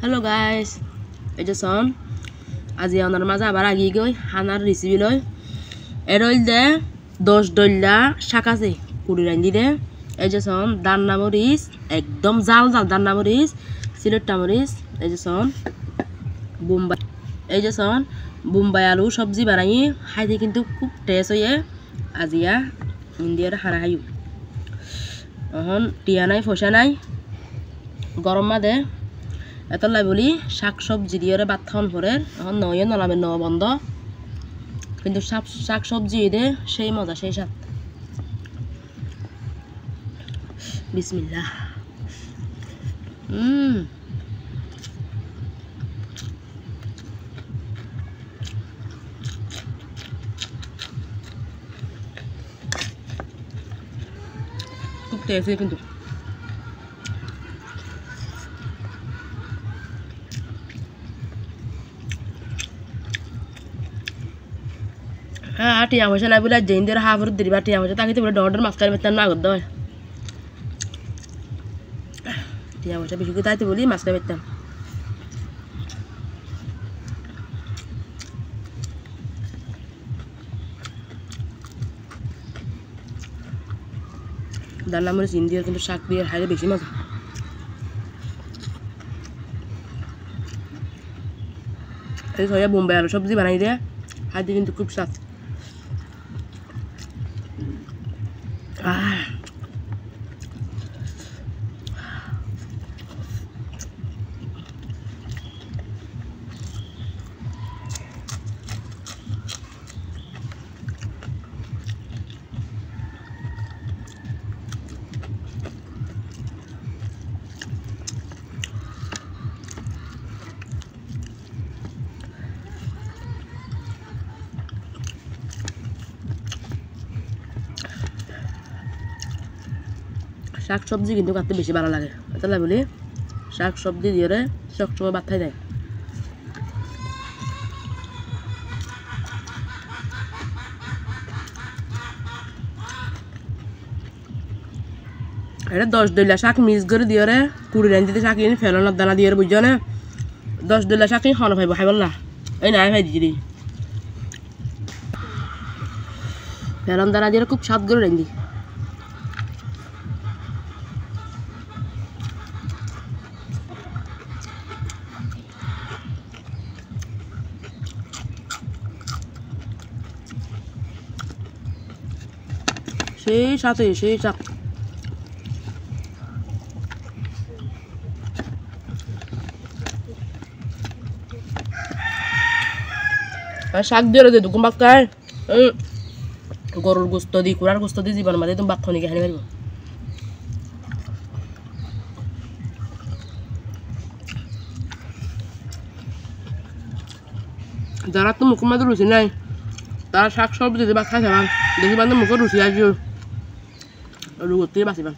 Hello guys, এই যে সন আজি আমার মাঝে আবার আগি গই হানার রেসিপি লই এরইল দে 10 ডল্লা শাক আছে কুড়ি রান্দি দে এই যে সন দান্না মরিচ একদম জাল জাল দান্না মরিচ সিলেটটা মরিচ এই যে সন বোম্বাই এই যে সন বোম্বাই আলু সবজি বানাই খাইতে কিন্তু খুব টেস্ট হয়ে আজিয়া ইন্ডিয়ার খানা খাইও এখন টিয়া নাই ফসা নাই গরম মাদে এতলাই বলি শাক সবজি দিয়ে ভাত খাওয়ান পরে এখন নয় নলামে ন বন্ধ কিন্তু শাক সবজি দে সেই মজা সেই স্বাদ বিসমিল্লাহ খুব টেস্টি কিন্তু হ্যাঁ টিয়া পয়সা নাই বলে জেনদের হাফর দিবা টিয়া পয়সা তাকে বলে ডর মাছ খাই বেতন না করতে হয় টিয়া পয়সা বেশি করে তাইতে বলি মাছ খাই বেতন দান্না মরিচ ইন্ডিয়ার কিন্তু শাক দিয়ে খাইলে বেশি মজা এই সয়া বোম্বাই আলু সবজি বানাই দেয় খাইতে কিন্তু খুব স্বাদ শাক সবজি কিন্তু কাটতে বেশি ভালো লাগে তাহলে বলি শাক সবজি দিয়ে সবসময় ভাত খাই দেয় এটা 10 ডলা শাক মিক্স করে দিয়ে কুড়ি রান্দিতে শাক এনে ফেলানোর দানা দিয়ে বুঝছো না 10 ডলা শাক খাওয়ানো পাইব খাইব না এই নাই ভাই দিদি ফেলান দানা দিয়ে খুব স্বাদ করে রান্ধি সেই সাথে সেই শাক শাক দিয়ে দে দুকুম বাক খায় গরুর গোস্ত দি কুড়ার গোস্ত দি জীবন মাঝে তুমি বাক খানি খানি পারিব যারা তো মুখের মধ্যে রুচি নাই তারা শাক সবজি বাক খাই যাবান দেখি বান্ধব মুখের রুচি আসবে রুটি বাঁচিবান